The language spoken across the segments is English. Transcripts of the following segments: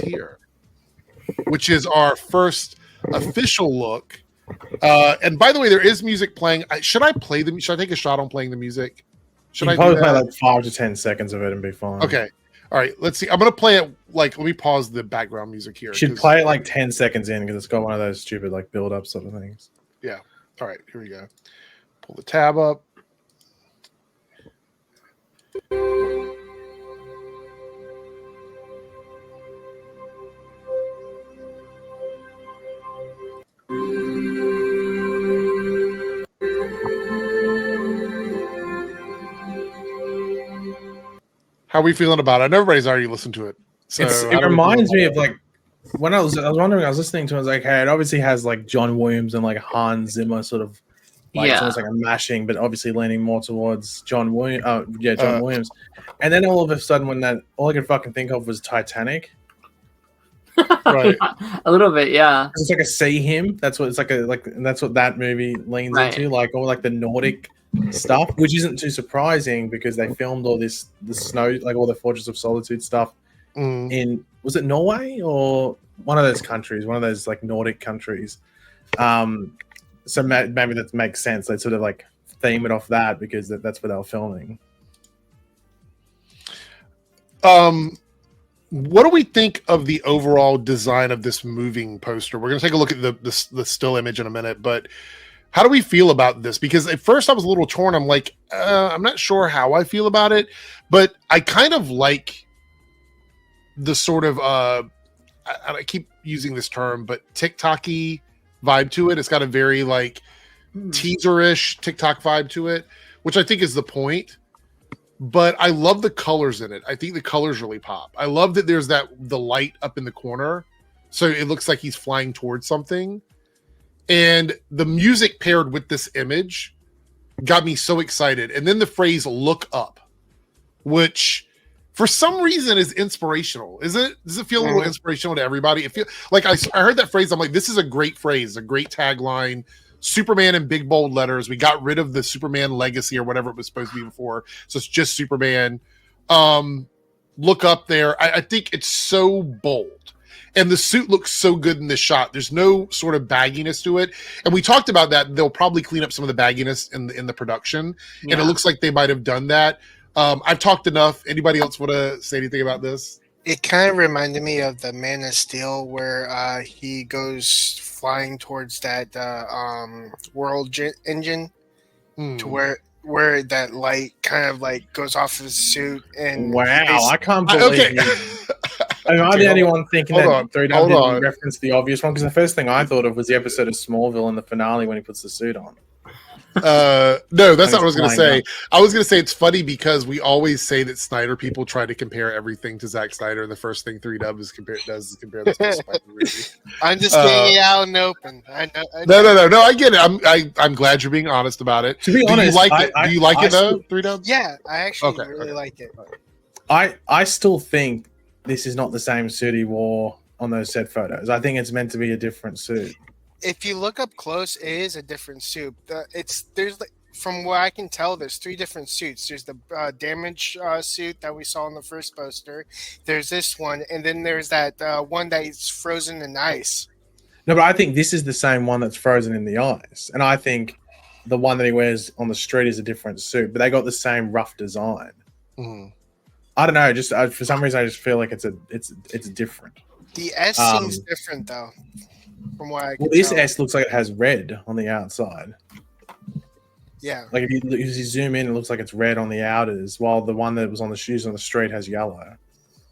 here, which is our first official look. And by the way, there is music playing. Should I play them? Should I take a shot on playing the music? Should I probably play like 5 to 10 seconds of it and be fine? Okay. All right. Let's see. I'm gonna play it. Like, let me pause the background music here. You should play it like 10 seconds in because it's got one of those stupid like build up sort of things. Yeah. All right. Here we go. Pull the tab up. How are we feeling about it? And everybody's already listened to it. So it reminds me of like when I was wondering, I was listening to it, I was like, hey, it obviously has like John Williams and like Hans Zimmer sort of like it's almost like a mashing, but obviously leaning more towards John Williams. John Williams. And then all of a sudden when that all I could fucking think of was Titanic. Right. A little bit, yeah. It's like a see him. That's what it's like and that's what that movie leans into, like all like the Nordic stuff, which isn't too surprising because they filmed all the snow, like all the Fortress of Solitude stuff in, was it Norway or one of those countries, one of those like Nordic countries. So maybe that makes sense. They sort of like theme it off that because that's where they were filming. What do we think of the overall design of this moving poster? We're going to take a look at the still image in a minute, but how do we feel about this? Because at first I was a little torn. I'm like, I'm not sure how I feel about it, but I kind of like the sort of, I keep using this term, but TikTok-y vibe to it. It's got a very like teaser-ish TikTok vibe to it, which I think is the point. But I love the colors in it. I think the colors really pop. I love that there's the light up in the corner, so it looks like he's flying towards something. And the music paired with this image got me so excited. And then the phrase "look up," which for some reason is inspirational. Does it feel a little inspirational to everybody? It feel like I heard that phrase. I'm like, this is a great phrase, a great tagline. Superman in big bold letters. We got rid of the Superman legacy or whatever it was supposed to be before. So it's just Superman. Look up there. I think it's so bold. And the suit looks so good in this shot. There's no sort of bagginess to it. And we talked about that. They'll probably clean up some of the bagginess in the production. Yeah. And it looks like they might have done that. I've talked enough. Anybody else want to say anything about this? It kind of reminded me of the Man of Steel where he goes flying towards that world engine to where that light kind of like goes off of his suit. And wow, I can't believe Am I the only one thinking that 3 didn't reference the obvious one? Because the first thing I thought of was the episode of Smallville in the finale when he puts the suit on. No, that's not what I was going to say. I was going to say it's funny because we always say that Snyder people try to compare everything to Zack Snyder, and the first thing 3Dub does is compare this to the Spider movie. I'm just getting it out in the open. No. I get it. I'm glad you're being honest about it. To be honest, do you like it though, 3Dub? Yeah, I actually really like it. I still think this is not the same suit he wore on those set photos. I think it's meant to be a different suit. If you look up close, it is a different suit. There's like, from what I can tell, there's 3 different suits. There's the damage suit that we saw in the first poster. There's this one, and then there's that one that is frozen in ice. No, but I think this is the same one that's frozen in the ice, and I think the one that he wears on the street is a different suit. But they got the same rough design. Mm-hmm. I don't know. Just for some reason, I just feel like it's different. The S seems different though. From what I can this tell. S looks like it has red on the outside. Yeah. Like if you zoom in, it looks like it's red on the outers, while the one that was on the shoes on the street has yellow.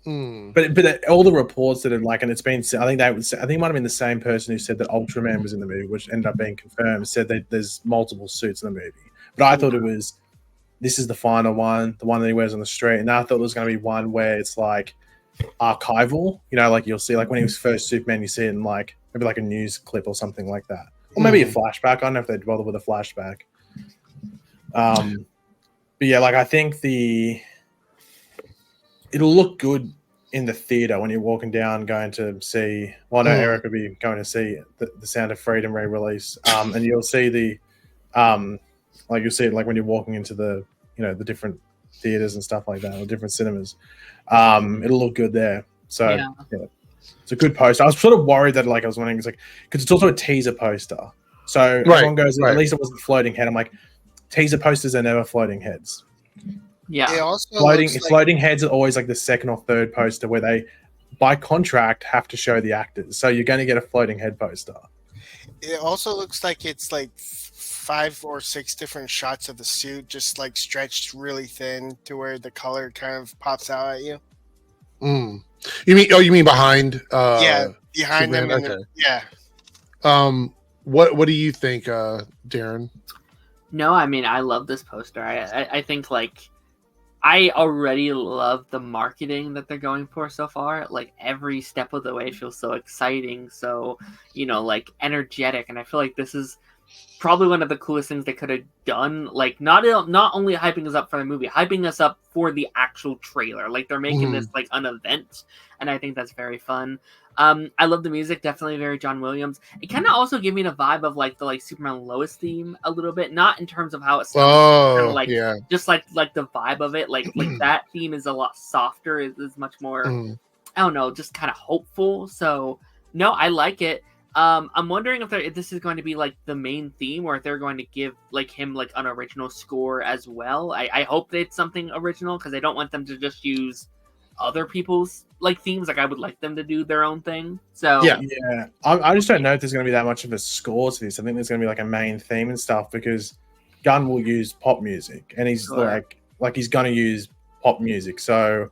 But all the reports that are like, and it's been, I think it might have been the same person who said that Ultraman was in the movie, which ended up being confirmed, said that there's multiple suits in the movie. But I thought this is the final one, the one that he wears on the street. And I thought there was going to be one where it's like archival, like you'll see, like when he was first Superman, you see it in like, maybe like a news clip or something like that. Or maybe a flashback. I don't know if they'd bother with a flashback. But yeah, like I think it'll look good in the theater when you're walking down going to see, well, no, Eric would be going to see the Sound of Freedom re-release. And you'll see like you'll see it like when you're walking into the different theaters and stuff like that, or different cinemas. It'll look good there. So yeah. It's a good poster. I was sort of worried that like I was wondering, it's like because it's also a teaser poster. So everyone goes, at least it wasn't floating head. I'm like, teaser posters are never floating heads. Yeah, It also floating heads are always like the second or third poster where they, by contract, have to show the actors. So you're going to get a floating head poster. It also looks like it's like 5 or 6 different shots of the suit, just like stretched really thin to where the color kind of pops out at you. Mm. You mean behind? Yeah, behind Superman? them. Okay. Yeah. What do you think, Darren? No, I mean, I love this poster. I think like I already love the marketing that they're going for so far. Like every step of the way feels so exciting, so like energetic, and I feel like this is probably one of the coolest things they could have done. Like not only hyping us up for the movie, hyping us up for the actual trailer. Like they're making this like an event, and I think that's very fun. I love the music, definitely very John Williams. It kind of also gave me the vibe of like the like Superman Lois theme a little bit, not in terms of how it sounds, kind of like just like the vibe of it. Like that theme is a lot softer. Is much more I don't know, just kind of hopeful. So no, I like it. I'm wondering if this is going to be like the main theme, or if they're going to give like him like an original score as well. I hope it's something original, because I don't want them to just use other people's like themes. Like I would like them to do their own thing. So yeah. I just don't know if there's going to be that much of a score to this. I think there's going to be like a main theme and stuff, because Gunn will use pop music, and he's like he's going to use pop music. So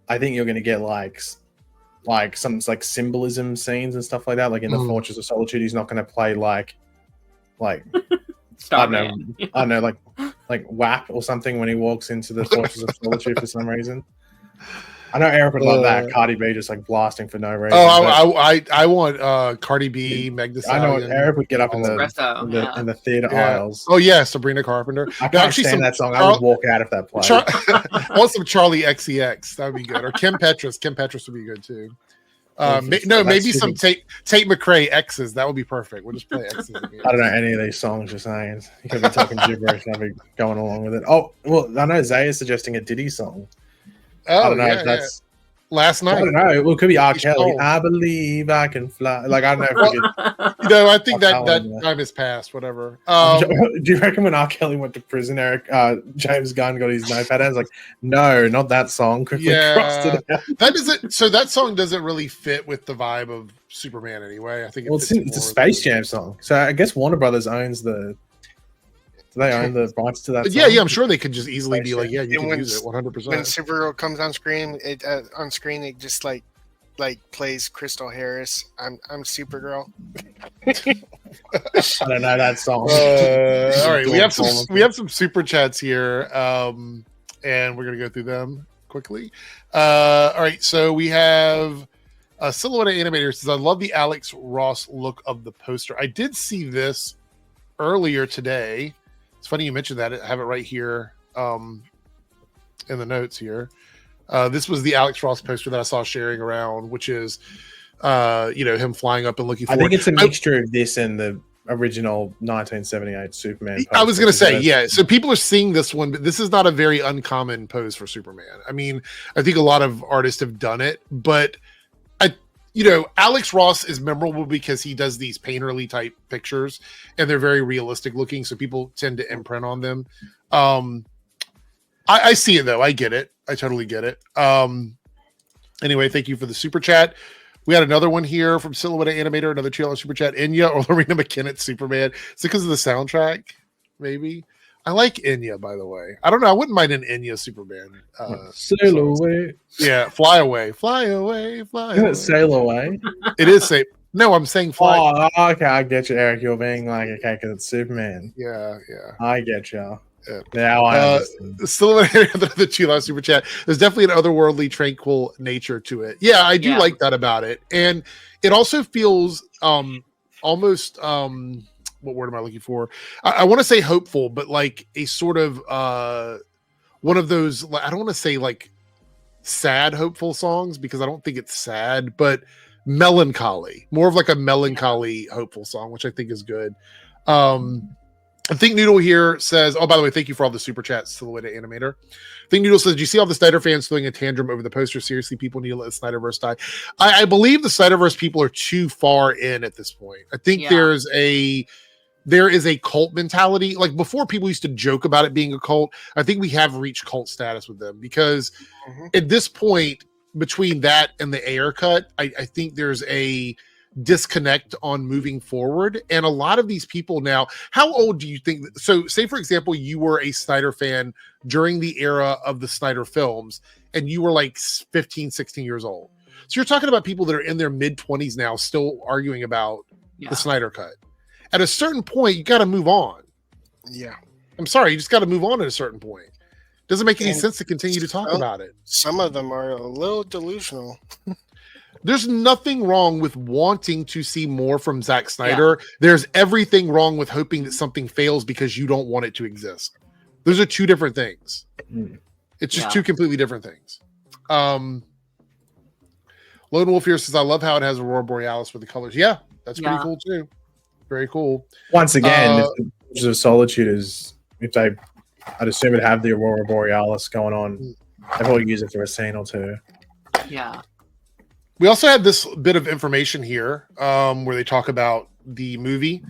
I think you're going to get like some like symbolism scenes and stuff like that. Like in the Fortress of Solitude, he's not going to play like I don't know, like WAP or something when he walks into the Fortress of Solitude for some reason. I know Eric would love that. Cardi B just like blasting for no reason. I want Cardi B, Meg Thee Stallion. I know Eric would get up in the theater aisles. Oh yeah, Sabrina Carpenter. I can't stand that song. I would walk out if that played. I want some Charlie XCX. That would be good. Or Kim Petras. Kim Petras would be good too. Maybe some Tate McRae X's. That would be perfect. We'll just play X's again. I don't know any of these songs you're saying. You could be talking gibberish and I'll be going along with it. Oh, well, I know Zay is suggesting a Diddy song. Oh, I don't know if that's last night. I don't know. Well, it could be R. Kelly. I believe I can fly. Like I don't know if we could. I think that time has passed. Whatever. Do you reckon when R. Kelly went to prison, Eric, James Gunn got his notepad? I was like, no, not that song. Quickly crossed it out. That doesn't. So that song doesn't really fit with the vibe of Superman anyway. I think it's a Space Jam song. So I guess Warner Brothers owns the. Do they own the rights to that song? Yeah, I'm sure they could just easily be like, yeah, you can use it 100%. When Supergirl comes on screen, it just like plays Crystal Harris. I'm Supergirl. I don't know that song. All right, we have some super chats here, and we're gonna go through them quickly. All right, so we have Silhouette Animator says, "I love the Alex Ross look of the poster. I did see this earlier today." It's funny you mentioned that. I have it right here in the notes here. This was the Alex Ross poster that I saw sharing around, which is, him flying up and looking forward. I think it's a mixture of this and the original 1978 Superman poster. I was going to say, yeah. So people are seeing this one, but this is not a very uncommon pose for Superman. I mean, I think a lot of artists have done it, but Alex Ross is memorable because he does these painterly type pictures and they're very realistic looking. So people tend to imprint on them. I see it though. I get it. I totally get it. Anyway, thank you for the super chat. We had another one here from Silhouette Animator, another $2 super chat. Enya or Lorena McKennett's Superman. Is it because of the soundtrack? Maybe. I like Enya, by the way. I don't know. I wouldn't mind an Enya Superman. Sail away. Yeah, fly away. Fly away. Fly away. Sail away. It is safe. No, I'm saying fly. Oh, okay. I get you, Eric. You're being like, okay, because it's Superman. Yeah. I get you. Yeah. Now I understand. Still the $2 super chat. There's definitely an otherworldly, tranquil nature to it. Yeah, I do like that about it. And it also feels almost what word am I looking for? I want to say hopeful, but like a sort of one of those, I don't want to say like sad hopeful songs because I don't think it's sad, but melancholy, more of like a melancholy hopeful song, which I think is good. I think Noodle here says, oh, by the way, thank you for all the super chats, Silhouette Animator. I think Noodle says, do you see all the Snyder fans throwing a tantrum over the poster? Seriously, people need to let the Snyderverse die. I believe the Snyderverse people are too far in at this point. I think there is a cult mentality. Like before, people used to joke about it being a cult. I think we have reached cult status with them because at this point, between that and the Ayer cut, I think there's a disconnect on moving forward. And a lot of these people now, how old do you think? So say, for example, you were a Snyder fan during the era of the Snyder films and you were like 15, 16 years old. So you're talking about people that are in their mid 20s now still arguing about the Snyder cut. At a certain point, you got to move on. Yeah. I'm sorry. You just got to move on at a certain point. Doesn't make any sense to continue to talk about it. Some of them are a little delusional. There's nothing wrong with wanting to see more from Zack Snyder. There's everything wrong with hoping that something fails because you don't want it to exist. Those are two different things. It's just two completely different things. Lone Wolf here says, I love how it has Aurora Borealis with the colors. Yeah, that's pretty cool too. Very cool. Once again, if the Pictures of Solitude is, I'd assume it'd have the Aurora Borealis going on. They probably use it for a scene or two. Yeah. We also had this bit of information here where they talk about the movie.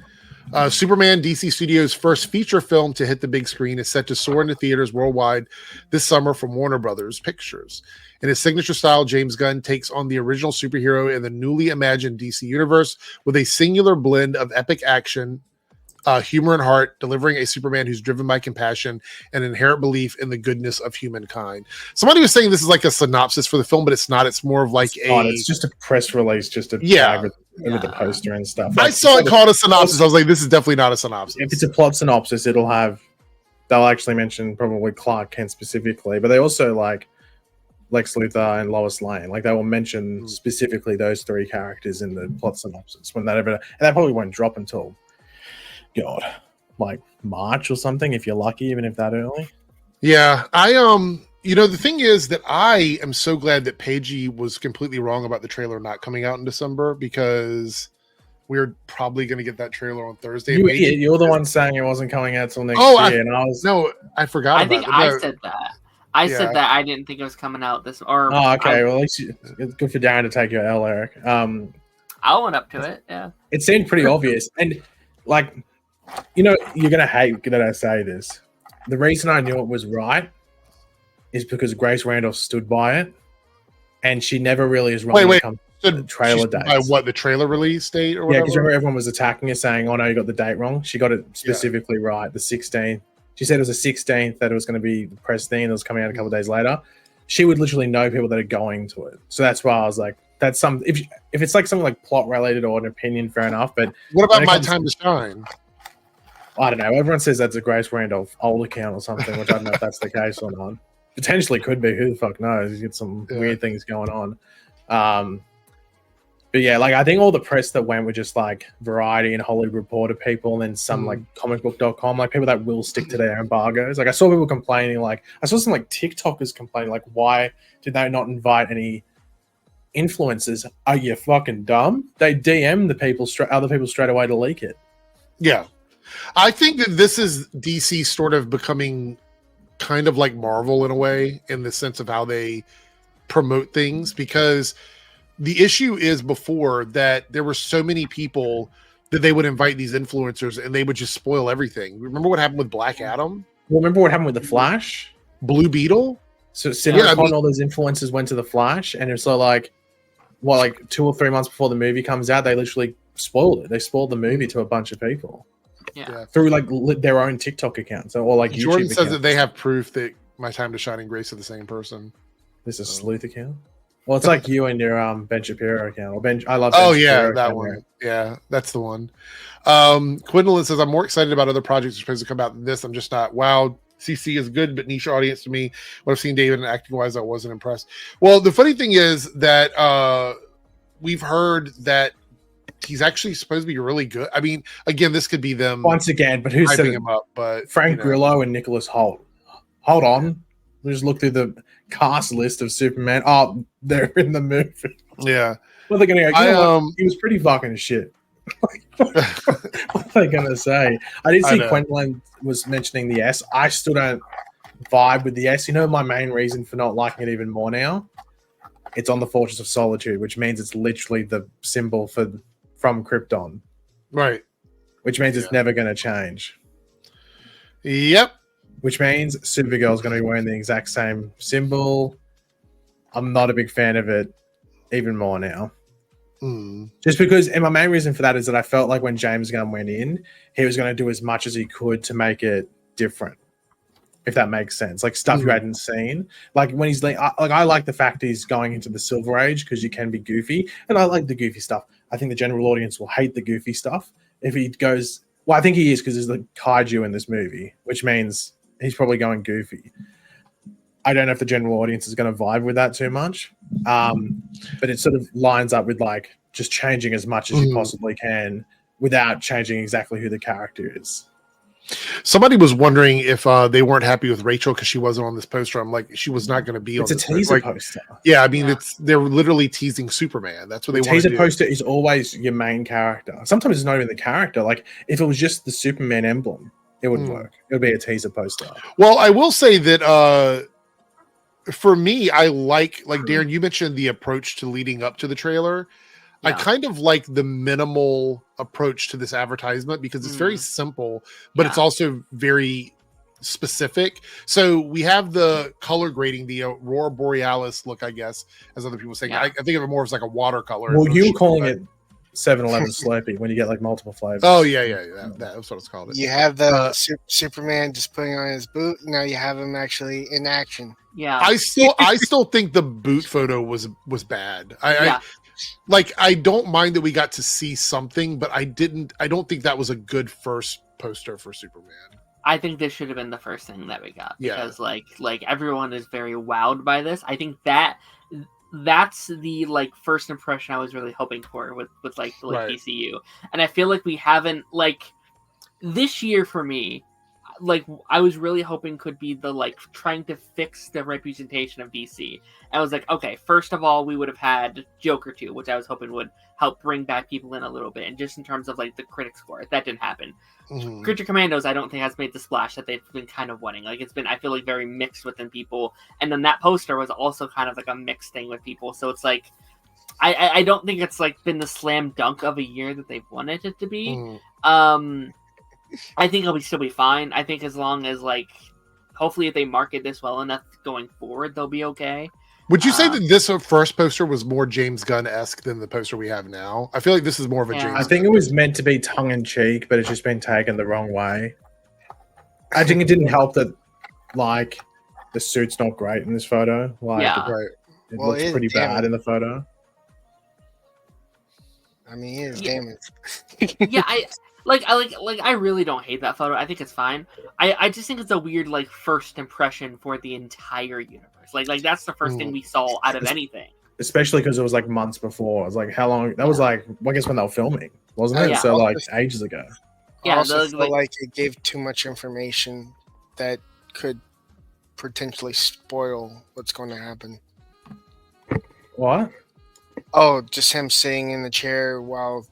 Superman, DC Studios' first feature film to hit the big screen, is set to soar into theaters worldwide this summer from Warner Brothers Pictures. In his signature style, James Gunn takes on the original superhero in the newly imagined DC universe with a singular blend of epic action, humor and heart, delivering a Superman who's driven by compassion and inherent belief in the goodness of humankind. Somebody was saying this is like a synopsis for the film, but it's not. It's more of like it's just a press release, just a tag with the poster and stuff. I saw it called a synopsis. I was like, this is definitely not a synopsis. If it's a plot synopsis, they'll actually mention probably Clark Kent specifically, but they also like Lex Luthor and Lois Lane. Like they will mention specifically those three characters in the plot synopsis and that probably won't drop until like March or something if you're lucky, even if that early. Yeah, the thing is that I am so glad that Paigey was completely wrong about the trailer not coming out in December, because we're probably going to get that trailer on Thursday. You're the one saying it wasn't coming out till next year, I forgot. I think I said that. I said that I didn't think it was coming out this. Well, at least it's good for Darren to take your L, Eric. I went up to it. Yeah, it seemed pretty obvious, and like. You're going to hate that I say this. The reason I knew it was right is because Grace Randolph stood by it, and she never really is wrong when it comes to the trailer dates. By what, the trailer release date or whatever? Yeah, because remember everyone was attacking her saying, oh no, you got the date wrong. She got it specifically right, the 16th. She said it was the 16th, that it was going to be the press thing that was coming out a couple of days later. She would literally know people that are going to it. So that's why I was like, that's some. If it's like something like plot related or an opinion, fair enough. But what about My Time to Shine? I don't know. Everyone says that's a Grace Randolph old account or something, which I don't know if that's the case or not. Potentially could be. Who the fuck knows? You get some weird things going on. But yeah, like I think all the press that went were just like Variety and Hollywood Reporter people, and then some like comicbook.com, like people that will stick to their embargoes. Like I saw people complaining, like I saw some like TikTokers complaining, like why did they not invite any influencers? Are you fucking dumb? They DM other people straight away to leak it. Yeah. I think that this is DC sort of becoming kind of like Marvel in a way, in the sense of how they promote things, because the issue is before that there were so many people that they would invite these influencers and they would just spoil everything. Remember what happened with Black Adam? Well, remember what happened with The Flash? Blue Beetle? So all those influencers went to The Flash, and it's like 2 or 3 months before the movie comes out, they literally spoiled it. They spoiled the movie to a bunch of people. Yeah. Through like their own TikTok accounts or like YouTube Jordan says accounts. that they have proof that My Time to Shine and Grace are the same person. This is a sleuth account. Well, it's like you and your Ben Shapiro account. Or I love. Oh Ben yeah, Shapiro that one. Yeah, that's the one. Quindolin says, I'm more excited about other projects that are supposed to come out than this. I'm just not. Wow, CC is good, but niche audience to me. What I've seen David and acting wise, I wasn't impressed. Well, the funny thing is that we've heard that he's actually supposed to be really good. I mean, again, this could be them once again, but who's setting him up? But Frank Grillo and Nicholas Hoult. Hold on, we just look through the cast list of Superman. Oh, they're in the movie. Yeah, Well, they're gonna go. He was pretty fucking shit. What are they going to say? I did see know. Quentin was mentioning the S. I still don't vibe with the S. You know, my main reason for not liking it even more now? It's on the Fortress of Solitude, which means it's literally the symbol from Krypton. Right. Which means it's never going to change. Yep. Which means Supergirl's going to be wearing the exact same symbol. I'm not a big fan of it even more now. Just because, and my main reason for that is that I felt like when James Gunn went in, he was going to do as much as he could to make it different, if that makes sense. Like stuff you hadn't seen. Like when he's like I like the fact he's going into the Silver Age because you can be goofy, and I like the goofy stuff. I think the general audience will hate the goofy stuff if he goes. Well, I think he is because there's the kaiju in this movie, which means he's probably going goofy. I don't know if the general audience is going to vibe with that too much, but it sort of lines up with like just changing as much as you possibly can without changing exactly who the character is. Somebody was wondering if they weren't happy with Rachel because she wasn't on this poster. I'm like, she was not going to be it's on a this teaser poster. Yeah, I mean, they're literally teasing Superman. That's what they want to do. Teaser poster is always your main character. Sometimes it's not even the character. Like if it was just the Superman emblem, it would work. It would be a teaser poster. Well, I will say that for me, I like Darren, you mentioned the approach to leading up to the trailer. Yeah. I kind of like the minimal approach to this advertisement because it's very simple, but it's also very specific. So we have the color grading, the Aurora Borealis look, I guess, as other people say. I think of it more as like a watercolor. Well, you were calling it 7-Eleven Slurpee when you get like multiple flavors. Oh, yeah. That's what it's called. You have the Superman just putting on his boot. Now you have him actually in action. Yeah, I still think the boot photo was bad. I don't mind that we got to see something, but I don't think that was a good first poster for Superman. I think this should have been the first thing that we got because like everyone is very wowed by this. I think that's the like first impression I was really hoping for with like the DCU, and I feel like we haven't like this year for me. Like I was really hoping could be the like trying to fix the representation of DC. I was like, okay, first of all, we would have had Joker 2, which I was hoping would help bring back people in a little bit, and just in terms of like the critic score, that didn't happen. Creature Commandos, I don't think has made the splash that they've been kind of wanting. Like it's been, I feel like, very mixed within people, and then that poster was also kind of like a mixed thing with people. So it's like, I don't think it's like been the slam dunk of a year that they've wanted it to be. I think it'll still be fine. I think as long as like, hopefully if they market this well enough going forward, they'll be okay. Would you say that this first poster was more James Gunn-esque than the poster we have now? I feel like this is more of a James Gunn. I think it was meant to be tongue-in-cheek, but it's just been taken the wrong way. I think it didn't help that, like, the suit's not great in this photo. Like, it looks pretty bad in the photo. I mean, he is damaged. I really don't hate that photo. I think it's fine. I just think it's a weird like first impression for the entire universe. Like that's the first thing we saw out of anything. Especially because it was like months before. It was like how long? That was like I guess when they were filming, wasn't it? So like ages ago. Yeah, I also feel like it gave too much information that could potentially spoil what's going to happen. What? Oh, just him sitting in the chair while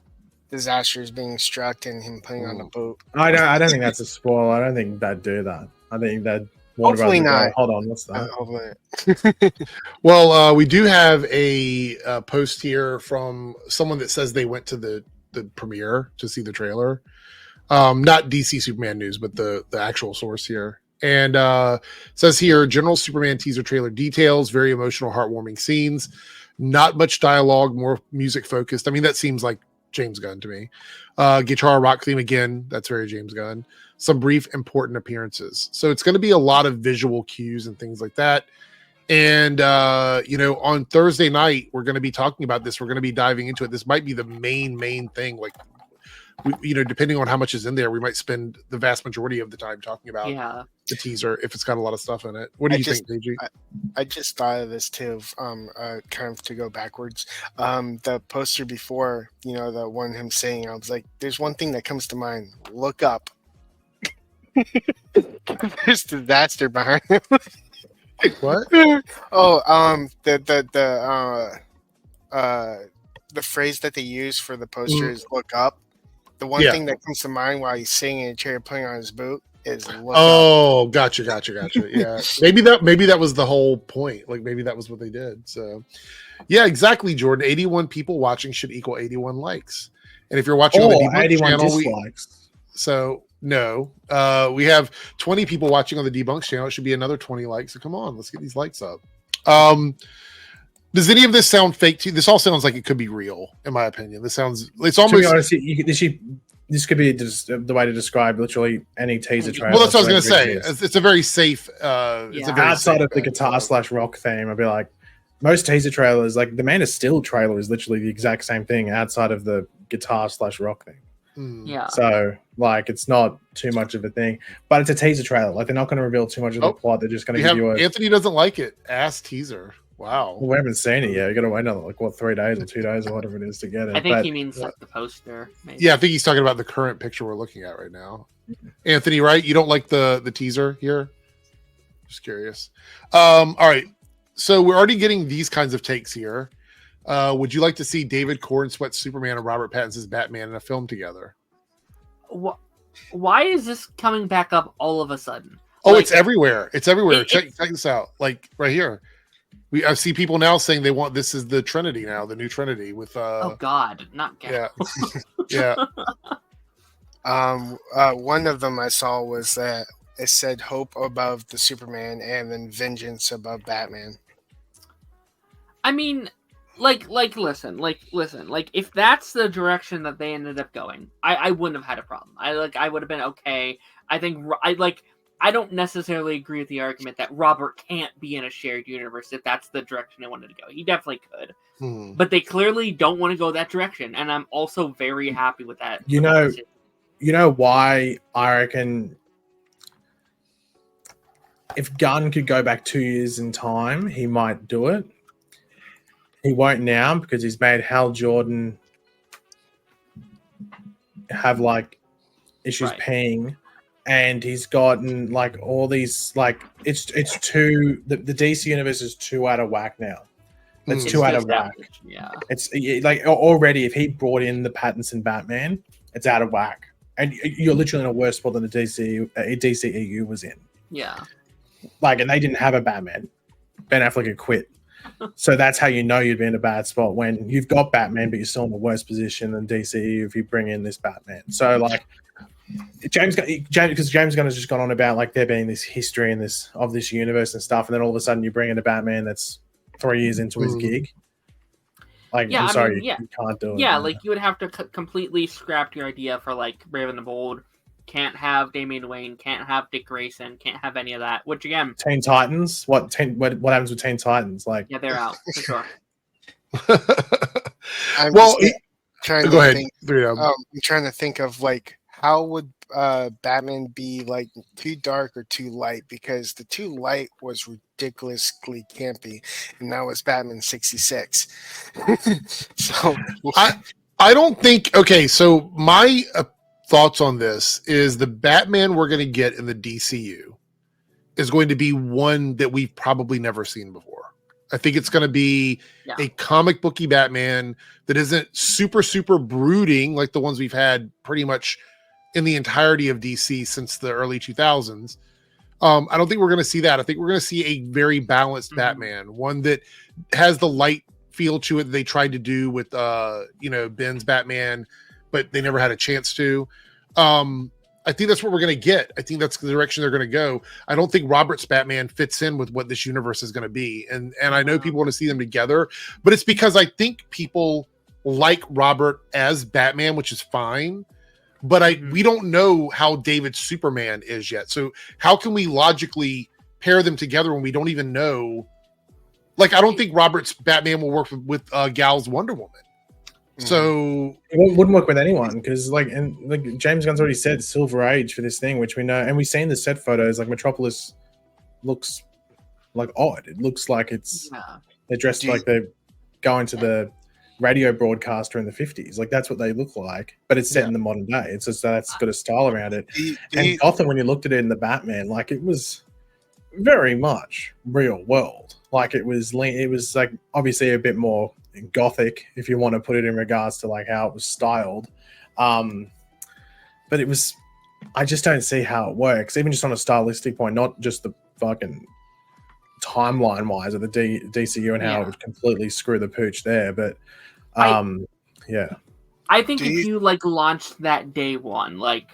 disaster is being struck and him putting on the boat. I don't think that's a spoil. I don't think they'd do that. I think that hopefully not. Hold on, what's that? Well, we do have a post here from someone that says they went to the premiere to see the trailer. Not DC Superman news, but the actual source here. And says here, general Superman teaser trailer details, very emotional, heartwarming scenes, not much dialogue, more music focused. I mean, that seems like James Gunn to me. Guitar rock theme again, that's very James Gunn. Some brief important appearances. So it's going to be a lot of visual cues and things like that. And on Thursday night we're going to be talking about this. We're going to be diving into it. This might be the main thing. Like depending on how much is in there, we might spend the vast majority of the time talking about the teaser if it's got a lot of stuff in it. What do you think, DG? I just thought of this too, kind of to go backwards. The poster before, the one him saying, I was like, there's one thing that comes to mind. Look up. There's disaster behind him. What? Oh, the phrase that they use for the poster is look up. The one Yeah. thing that comes to mind while he's sitting in a chair putting on his boot is look up. Oh, gotcha. Yeah, maybe that was the whole point. Like maybe that was what they did. So, yeah, exactly, Jordan. 81 people watching should equal 81 likes. And if you're watching on the Debunk 81 channel, dislikes. no, we have 20 people watching on the Debunks channel. It should be another 20 likes. So come on, let's get these likes up. Does any of this sound fake to you? This all sounds like it could be real, in my opinion. It's almost. To be honest, this could be just the way to describe literally any teaser trailer. Well, that's what I was going to say. It's a very safe. It's a very outside safe of the guitar/rock theme, I'd be like, most teaser trailers, like the Man of Steel trailer, is literally the exact same thing outside of the guitar/rock theme. Yeah. So like, it's not too much of a thing, but it's a teaser trailer. Like they're not going to reveal too much of the plot. They're just going to give you a. Anthony doesn't like it. Ass teaser. Wow. Well, we haven't seen it yet. You got to wait another 3 days or 2 days or whatever it is to get it. I think he means like the poster. Maybe. Yeah, I think he's talking about the current picture we're looking at right now. Anthony, right? You don't like the teaser here? Just curious. All right. So we're already getting these kinds of takes here. Would you like to see David Cornsweet's Superman and Robert Pattinson's Batman in a film together? Why is this coming back up all of a sudden? Oh, like, it's everywhere. It's everywhere. Check this out. Like right here. I see people now saying they want this is the Trinity now, the new Trinity with oh God, not Gal. Yeah. One of them I saw was that it said hope above the Superman and then vengeance above Batman. I mean, listen, if that's the direction that they ended up going, I wouldn't have had a problem. I would have been okay. I don't necessarily agree with the argument that Robert can't be in a shared universe if that's the direction they wanted to go. He definitely could. But they clearly don't want to go that direction, and I'm also very happy with that. You know why I reckon if Gunn could go back 2 years in time, he might do it. He won't now because he's made Hal Jordan have like issues paying. And he's gotten like all these like it's too the DC universe is too out of whack now. It's too out of whack. Yeah, it's like already if he brought in the Pattinson Batman, it's out of whack, and you're literally in a worse spot than the DCEU was in. Yeah, like and they didn't have a Batman. Ben Affleck had quit, so that's how you know you'd be in a bad spot when you've got Batman, but you're still in a worse position than DCEU if you bring in this Batman. So like. James Gunn has just gone on about like there being this history and this universe and stuff, and then all of a sudden you bring in a Batman that's 3 years into his gig. Like, yeah, I'm sorry, you can't do it. Yeah, like you would have to completely scrap your idea for like Brave and the Bold. Can't have Damian Wayne. Can't have Dick Grayson. Can't have any of that. Which again, Teen Titans. What happens with Teen Titans? Like, yeah, they're out for sure. Go ahead. I'm trying to think of like. How would Batman be like too dark or too light? Because the too light was ridiculously campy, and that was Batman 66. So I don't think. Okay, so my thoughts on this is the Batman we're going to get in the DCU is going to be one that we've probably never seen before. I think it's going to be a comic booky Batman that isn't super, super brooding like the ones we've had pretty much in the entirety of DC since the early 2000s. I don't think we're going to see that. I think we're going to see a very balanced Batman, one that has the light feel to it that they tried to do with, Ben's Batman, but they never had a chance to. I think that's what we're going to get. I think that's the direction they're going to go. I don't think Robert's Batman fits in with what this universe is going to be. And I know people want to see them together, but it's because I think people like Robert as Batman, which is fine. But we don't know how David's Superman is yet. So how can we logically pair them together when we don't even know? Like, I don't think Robert's Batman will work with Gal's Wonder Woman. So it wouldn't work with anyone because, James Gunn's already said Silver Age for this thing, which we know, and we've seen the set photos. Like Metropolis looks like odd. It looks like they're dressed like they're going to the radio broadcaster in the 50s. Like that's what they look like, but it's set in the modern day. It's just that's got a style around it. And Gotham, when you looked at it in the Batman, like it was very much real world. Like it was like obviously a bit more gothic if you want to put it in regards to like how it was styled. but it was. I just don't see how it works, even just on a stylistic point, not just the fucking timeline wise of the DCU and how it would completely screw the pooch there. But yeah. I think if you like launched that day one, like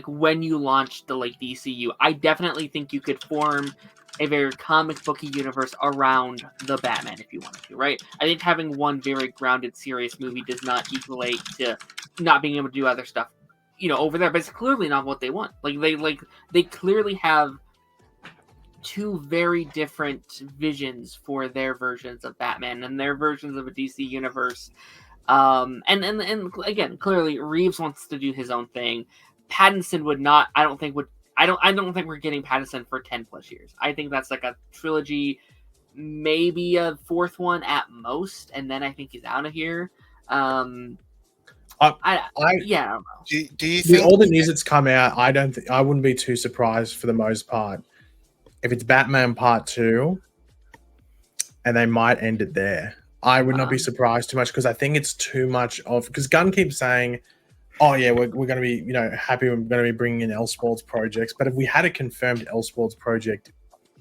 when you launched the like DCU, I definitely think you could form a very comic booky universe around the Batman if you wanted to, right? I think having one very grounded, serious movie does not equate to not being able to do other stuff, over there. But it's clearly not what they want. They clearly have two very different visions for their versions of Batman and their versions of a DC universe. And again, clearly Reeves wants to do his own thing. Pattinson would not. I don't think we're getting Pattinson for 10 plus years. I think that's like a trilogy, maybe a fourth one at most, and then I think he's out of here. I don't know. Do you think all the news that's come out? I wouldn't be too surprised for the most part if it's Batman Part 2, and they might end it there. I would not be surprised too much because I think it's too much of because Gunn keeps saying, "Oh yeah, we're going to be happy. We're going to be bringing in Elseworlds projects." But if we had a confirmed Elseworlds project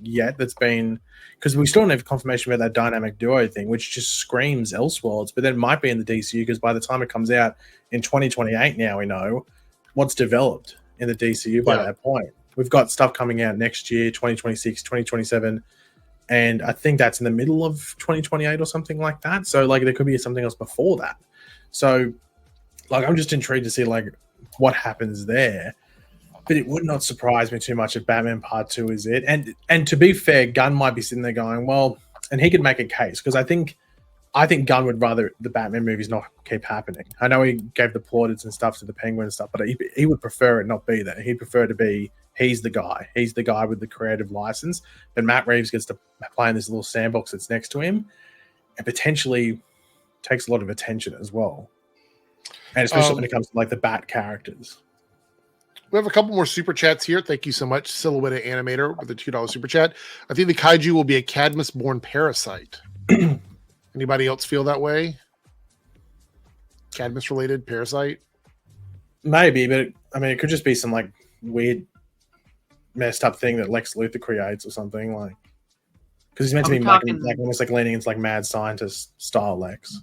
yet, that's been because we still don't have confirmation about that dynamic duo thing, which just screams Elseworlds. But that might be in the DCU because by the time it comes out in 2028, now we know what's developed in the DCU by that point. We've got stuff coming out next year, 2026, 2027. And I think that's in the middle of 2028 or something like that. So, there could be something else before that. So, I'm just intrigued to see, what happens there. But it would not surprise me too much if Batman Part 2 is it. And to be fair, Gunn might be sitting there going, well, and he could make a case. Because I think Gunn would rather the Batman movies not keep happening. I know he gave the plaudits and stuff to the Penguin and stuff, but he would prefer it not be there. He'd prefer to be... He's the guy. He's the guy with the creative license. But Matt Reeves gets to play in this little sandbox that's next to him and potentially takes a lot of attention as well. And especially when it comes to the Bat characters. We have a couple more super chats here. Thank you so much, Silhouette Animator, with a $2 super chat. I think the kaiju will be a Cadmus-born parasite. Anybody else feel that way? Cadmus-related parasite? Maybe, but it could just be some weird messed up thing that Lex Luthor creates or something because he's meant to be almost leaning into mad scientist style Lex.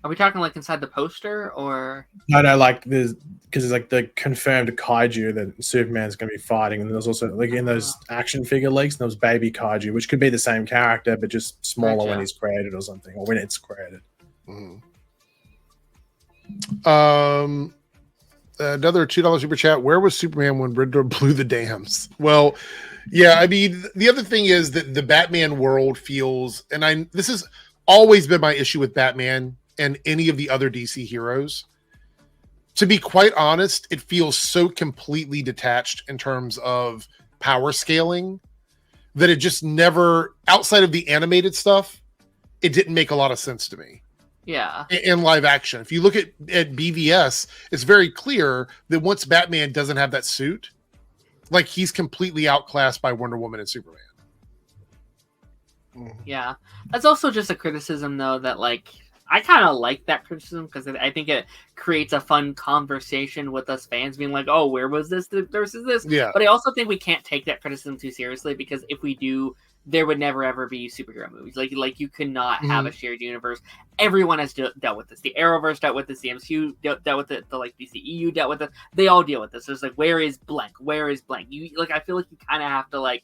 Are we talking inside the poster or no because it's the confirmed kaiju that Superman's going to be fighting, and there's also in those action figure leaks and those baby kaiju which could be the same character but just smaller when he's created or something, or when it's created. Another $2 super chat. Where was Superman when Riddler blew the dams? Well, yeah, the other thing is that the Batman world feels, and this has always been my issue with Batman and any of the other DC heroes. To be quite honest, it feels so completely detached in terms of power scaling that it just never, outside of the animated stuff, it didn't make a lot of sense to me. Yeah. In live action. If you look at BVS, it's very clear that once Batman doesn't have that suit, he's completely outclassed by Wonder Woman and Superman. Yeah. That's also just a criticism, though, that, I kind of like that criticism because I think it creates a fun conversation with us fans being like, oh, where was this versus this? Yeah. But I also think we can't take that criticism too seriously because if we do, there would never ever be superhero movies. You cannot have a shared universe. Everyone has dealt with this. The Arrowverse dealt with this. The MCU dealt with it. The DCEU dealt with it. They all deal with this. There's where is blank? Where is blank? You I feel like you kind of have to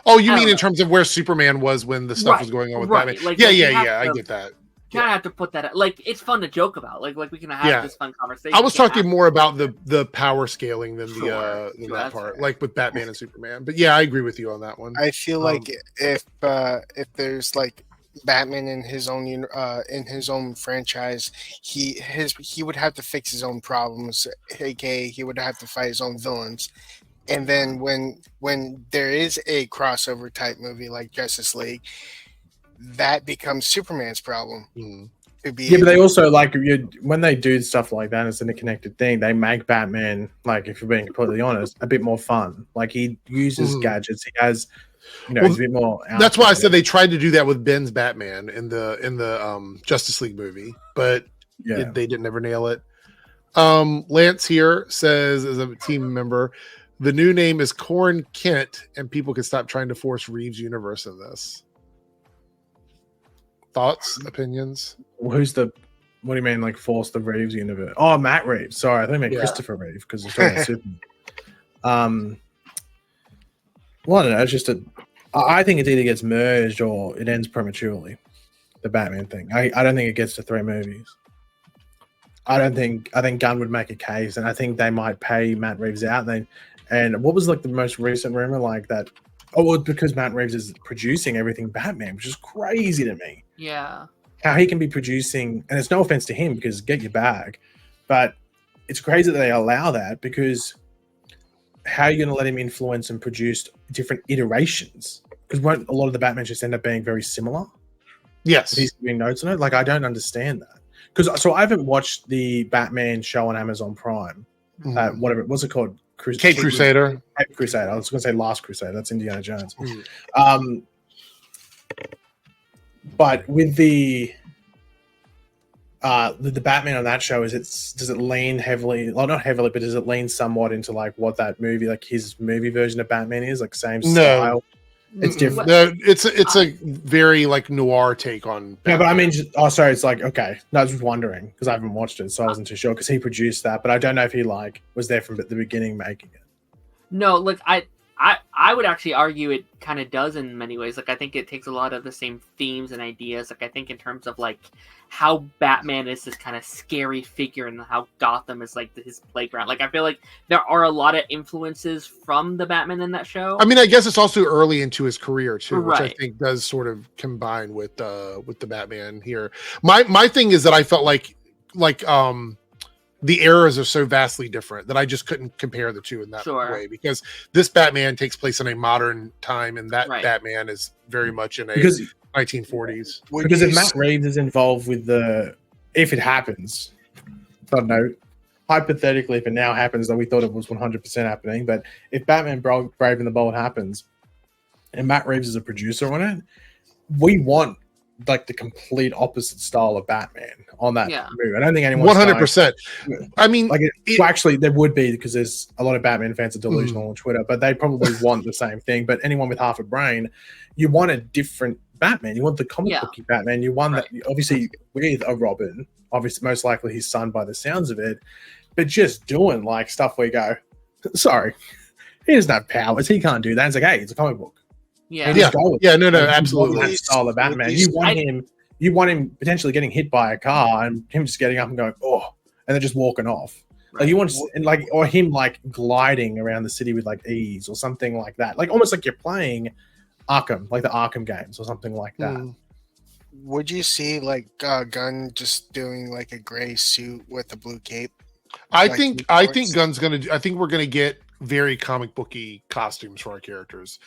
Oh, you mean in terms of where Superman was when the stuff was going on with Batman? Yeah. I get that. Kind of have to put that it's fun to joke about we can have this fun conversation. I was talking more about the power scaling than that part, fair. With Batman and Superman. But yeah, I agree with you on that one. I feel if there's Batman in his own franchise, he would have to fix his own problems, aka he would have to fight his own villains. And then when there is a crossover type movie like Justice League, that becomes Superman's problem. But they also when they do stuff like that, it's an interconnected thing. They make Batman, if you're being completely honest, a bit more fun. He uses gadgets. He has, he's a bit more. That's why I said they tried to do that with Ben's Batman in the Justice League movie, but they didn't ever nail it. Lance here says, as a team member, the new name is Corn Kent, and people can stop trying to force Reeves' universe in this. Thoughts, opinions? Well, what do you mean, like, force the Reeves universe? Oh, Matt Reeves. Sorry, I think I meant Christopher Reeve because it's talking about Superman. Well, I don't know. It's just I think it either gets merged or it ends prematurely. The Batman thing. I don't think it gets to 3 movies. I think Gunn would make a case, and I think they might pay Matt Reeves out. And what was like the most recent rumor like that? Oh, well, because Matt Reeves is producing everything Batman, which is crazy to me. Yeah. How he can be producing, and it's no offense to him because get your bag, but it's crazy that they allow that because how are you going to let him influence and produce different iterations? Because won't a lot of the Batman just end up being very similar? Yes. If he's giving notes on it. Like, I don't understand that. Because I haven't watched the Batman show on Amazon Prime. What's it called? Cape Crusader. Cape Crusader. I was going to say Last Crusade. That's Indiana Jones. But with the Batman on that show, does it lean heavily? Well, not heavily, but does it lean somewhat into like what that movie, like his movie version of Batman is, like same style? It's different. No, it's a very like noir take on Batman. No, but I mean, sorry, it's like, okay. No, I was just wondering because I haven't watched it, so I wasn't too sure because he produced that, but I don't know if he like was there from the beginning making it. No, like I would actually argue it kind of does in many ways. Like, I think it takes a lot of the same themes and ideas. Like, I think in terms of like how Batman is this kind of scary figure and how Gotham is like his playground. Like, I feel like there are a lot of influences from the Batman in that show. I mean, I guess it's also early into his career too, Right. which I think does sort of combine with the Batman here. My thing is that I felt like the eras are so vastly different that I just couldn't compare the two in that way, because this Batman takes place in a modern time and that Batman is very much in a 1940s. Because if Matt Reeves is involved with if it happens, I don't know, hypothetically, if it now happens, though we thought it was 100% happening, but if Batman Brave and the Bold happens and Matt Reeves is a producer on it, we want like the complete opposite style of Batman on that movie. I don't think anyone 100%. I mean, like actually there would be, because there's a lot of Batman fans are delusional on Twitter, but they probably want the same thing. But anyone with half a brain, you want a different Batman. You want the comic booky Batman. You want that obviously with a Robin, obviously most likely his son by the sounds of it, but just doing like stuff where you go, sorry, he doesn't have powers. He can't do that. It's like, hey, it's a comic book. No, absolutely. That style of Batman. You want him potentially getting hit by a car and him just getting up and going, oh, and then just walking off. Like you want or him like gliding around the city with like ease or something like that. Like almost like you're playing Arkham, like the Arkham games or something like that. Would you see like Gunn just doing like a gray suit with a blue cape? I think Gunn's gonna. I think we're gonna get very comic booky costumes for our characters,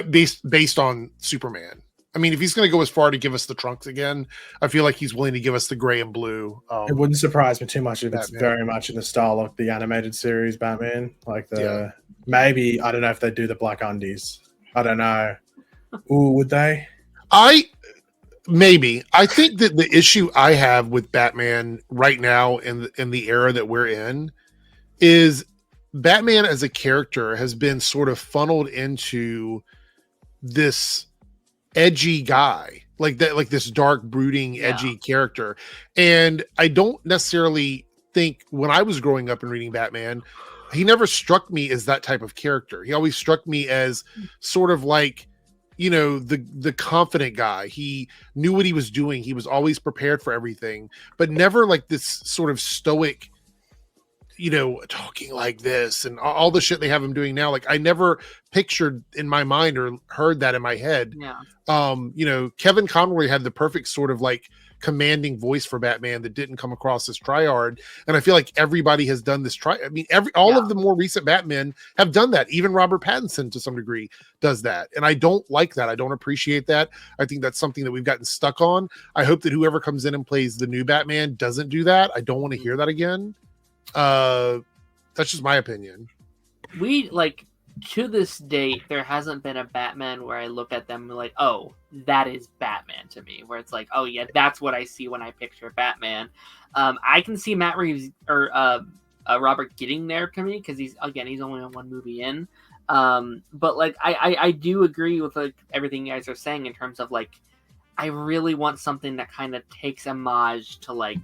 based on Superman. I mean, if he's going to go as far to give us the trunks again, I feel like he's willing to give us the gray and blue. It wouldn't surprise me too much if it's very much in the style of the animated series Batman. Like maybe, I don't know if they do the black undies. I don't know. Ooh, would they? Maybe. I think that the issue I have with Batman right now in the era that we're in is Batman as a character has been sort of funneled into this edgy guy, like that, like this dark, brooding, edgy character. And I don't necessarily think when I was growing up and reading Batman, he never struck me as that type of character. He always struck me as sort of like, you know, the confident guy. He knew what he was doing. He was always prepared for everything, but never like this sort of stoic, you know, talking like this and all the shit they have him doing now. Like I never pictured in my mind or heard that in my head. You know, Kevin Conroy had the perfect sort of like commanding voice for Batman that didn't come across as tryhard. And I feel like everybody has done this. I mean, all of the more recent Batmen have done that. Even Robert Pattinson to some degree does that. And I don't like that. I don't appreciate that. I think that's something that we've gotten stuck on. I hope that whoever comes in and plays the new Batman doesn't do that. I don't want to hear that again. That's just my opinion. To this date, there hasn't been a Batman where I look at them like, oh, that is Batman to me. Where it's like, oh yeah, that's what I see when I picture Batman. I can see Matt Reeves or Robert getting there to me, because he's only on one movie in. But like I do agree with like everything you guys are saying in terms of like I really want something that kind of takes homage to like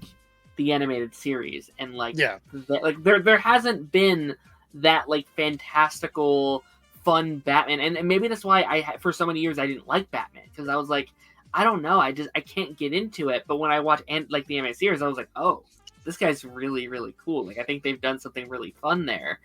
the animated series, and like there hasn't been that like fantastical fun Batman, and maybe that's why I for so many years I didn't like Batman, because I was like, I don't know, I can't get into it. But when I watch like the animated series, I was like, oh, this guy's really, really cool. Like I think they've done something really fun there.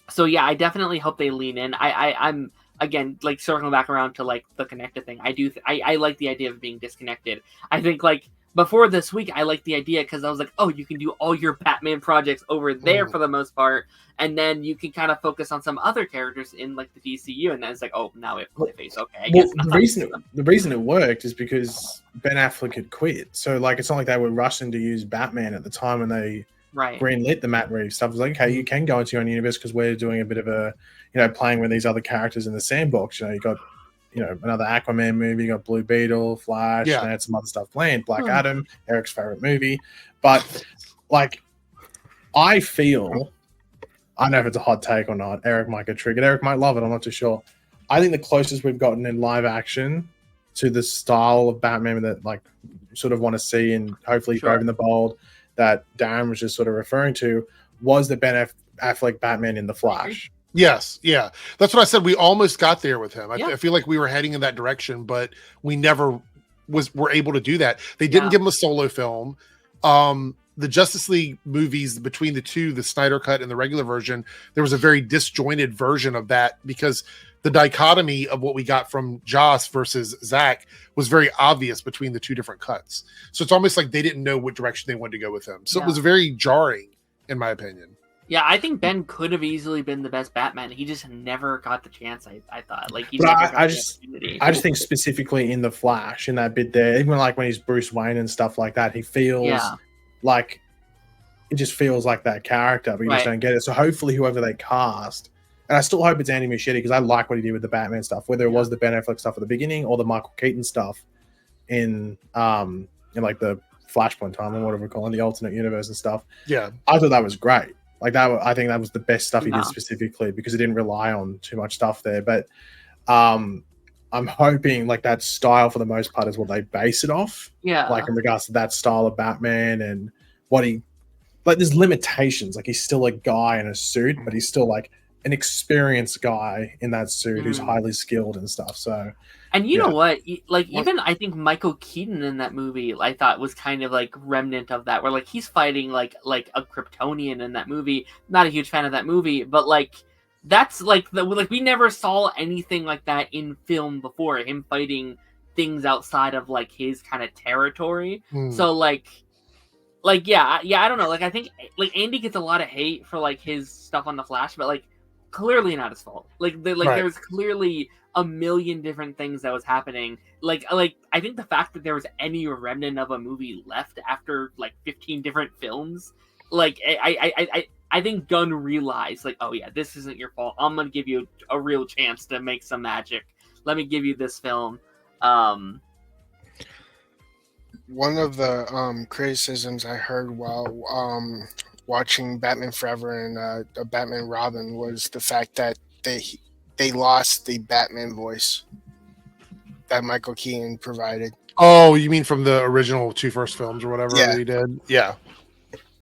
So yeah, I definitely hope they lean in. I'm again like circling back around to like the connected thing. I like the idea of being disconnected. I think like before this week, I liked the idea because I was like, oh, you can do all your Batman projects over there for the most part, and then you can kind of focus on some other characters in like the DCU, and then it's like, oh, now we have Clayface. Okay, I guess the reason it worked is because Ben Affleck had quit, so like it's not like they were rushing to use Batman at the time when they greenlit the Matt Reeves stuff. It was like, okay, you can go into your own universe because we're doing a bit of a, playing with these other characters in the sandbox. You got, another Aquaman movie, you got Blue Beetle, Flash, and had some other stuff planned. Black Adam, Eric's favorite movie. But like, I feel, I don't know if it's a hot take or not. Eric might get triggered. Eric might love it. I'm not too sure. I think the closest we've gotten in live action to the style of Batman that like sort of want to see, and hopefully Brave and the Bold, that Darren was just sort of referring to, was the Ben Affleck Batman in The Flash. Yes, yeah. That's what I said. We almost got there with him. I feel like we were heading in that direction, but we never were able to do that. They didn't give him a solo film. The Justice League movies, between the two, the Snyder Cut and the regular version, there was a very disjointed version of that because the dichotomy of what we got from Joss versus Zach was very obvious between the two different cuts. So it's almost like they didn't know what direction they wanted to go with him. So it was very jarring, in my opinion. Yeah, I think Ben could have easily been the best Batman. He just never got the chance. I thought like I just think specifically in The Flash, in that bit there, even like when he's Bruce Wayne and stuff like that, he feels like it just feels like that character, but you just don't get it. So hopefully, whoever they cast, and I still hope it's Andy Muschietti because I like what he did with the Batman stuff, whether it was the Ben Affleck stuff at the beginning or the Michael Keaton stuff in like the Flashpoint time or whatever we're calling the alternate universe and stuff. Yeah, I thought that was great. Like that, I think that was the best stuff he did specifically because it didn't rely on too much stuff there. But I'm hoping like that style for the most part is what they base it off. Yeah, like in regards to that style of Batman and what he like. There's limitations. Like he's still a guy in a suit, but he's still like an experienced guy in that suit who's highly skilled and stuff. So. And you know what? Like, even I think Michael Keaton in that movie, I thought was kind of like remnant of that, where like he's fighting like a Kryptonian in that movie. Not a huge fan of that movie, but like that's like we never saw anything like that in film before. Him fighting things outside of like his kind of territory. So like yeah, I don't know. Like I think like Andy gets a lot of hate for like his stuff on The Flash, but like clearly not his fault. Like there's clearly a million different things that was happening. Like I think the fact that there was any remnant of a movie left after like 15 different films, like I think Gunn realized like, oh yeah, this isn't your fault. I'm gonna give you a real chance to make some magic. Let me give you this film. One of the criticisms I heard while watching Batman Forever and Batman Robin was the fact that they lost the Batman voice that Michael Keaton provided. Oh, you mean from the original two first films or whatever he did? Yeah.